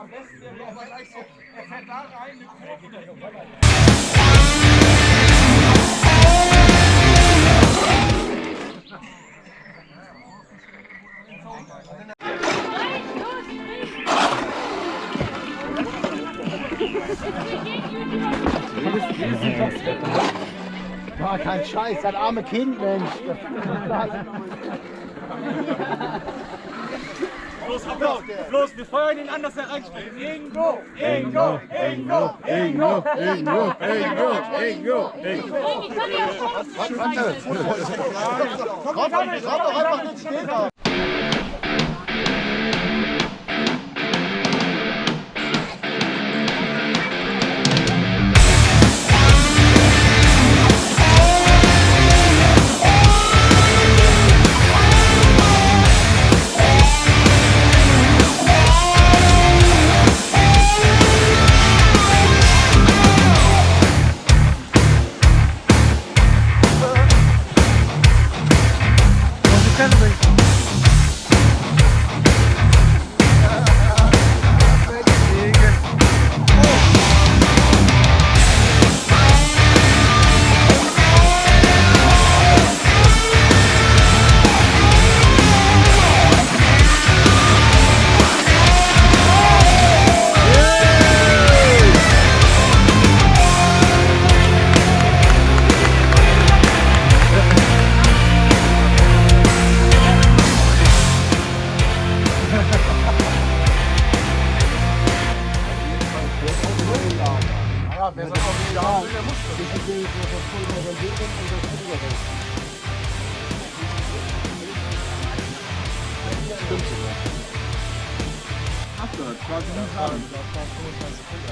Am besten wäre aber gleich so, er fährt da rein, eine Kurve. War kein Scheiß, das arme Kind, Mensch. Los, wir feuern ihn an, dass er reinsteigt. Ingo, Ingo, Ingo, Ingo, Ingo, Ingo, Ingo, Ingo. Komm doch einfach nicht stehen.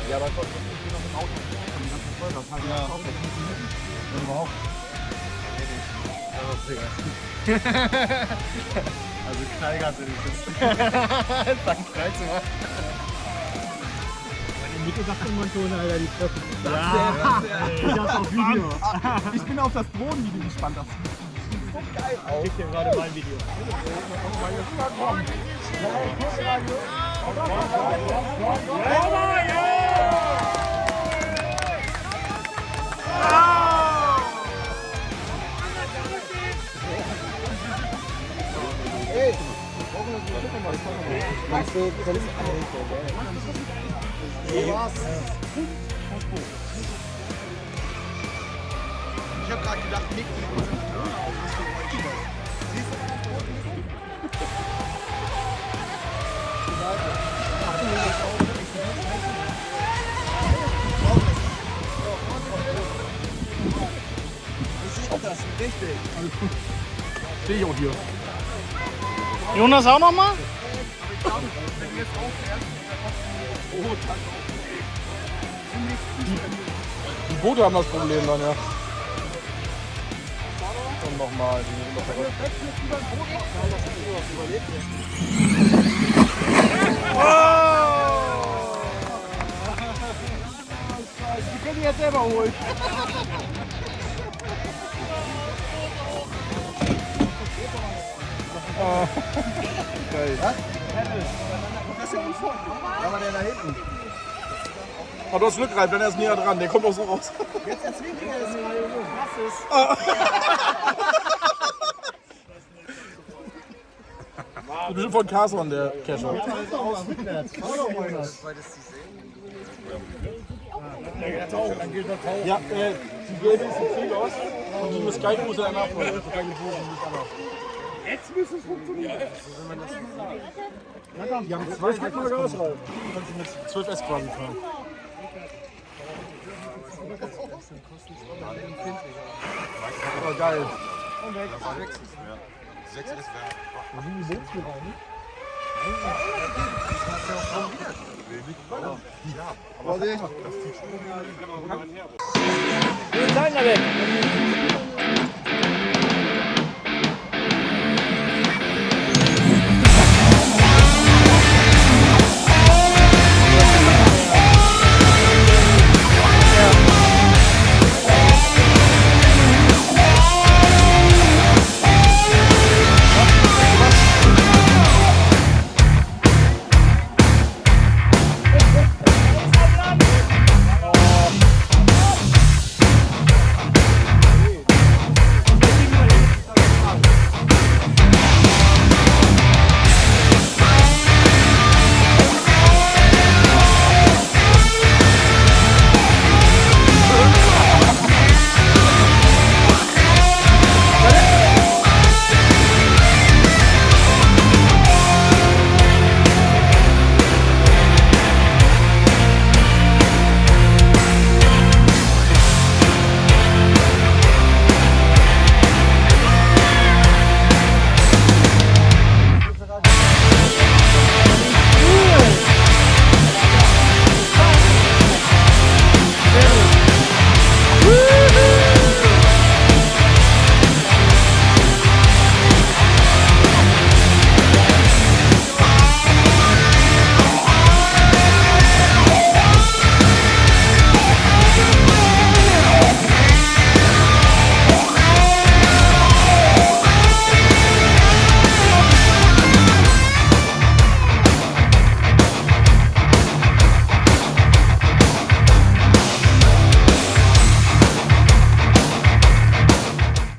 Ja, aber Gott, wenn ich noch im Auto bin, das hat ja auch überhaupt. Also Knallgas in die Sack 13 Mal. In der Mitte sagt man schon, Alter, die Treffen. Ja, ich hab's auf Video. Ich bin auf das Drohnenvideo gespannt. Das ist so geil aus. Ich krieg dir gerade mein Video. Hey! Meinst du, soll ich Ich hab gerade gedacht, Nick, die Konzentration auf ist für euch. Siehst du? Das ist richtig. Alles gut. Stehe ich auch hier. Jonas auch noch mal? Die Boote haben das Problem dann, ja. Und nochmal, die sind doch verrückt. Die können die jetzt selber holen. Geil. Was? Das ist ja unvoll. Aber der da hinten. Aber du hast Glück rein, wenn er ist näher dran, der kommt auch so raus. Jetzt erzwingt er das mal, was ist? Du bist bestimmt von Carson, der Kescher. Ja, die gelbe ist ein Ziel aus und die muss geil muss er einmal abholen. Jetzt müsste es funktionieren. Die haben 2 Mal Gasreifen. Du kannst mit 12S quasi fahren. Aber geil. Und weg. 6S wäre. Wo sind die Boote rein? Ja, aber das zieht schon. Sein da weg!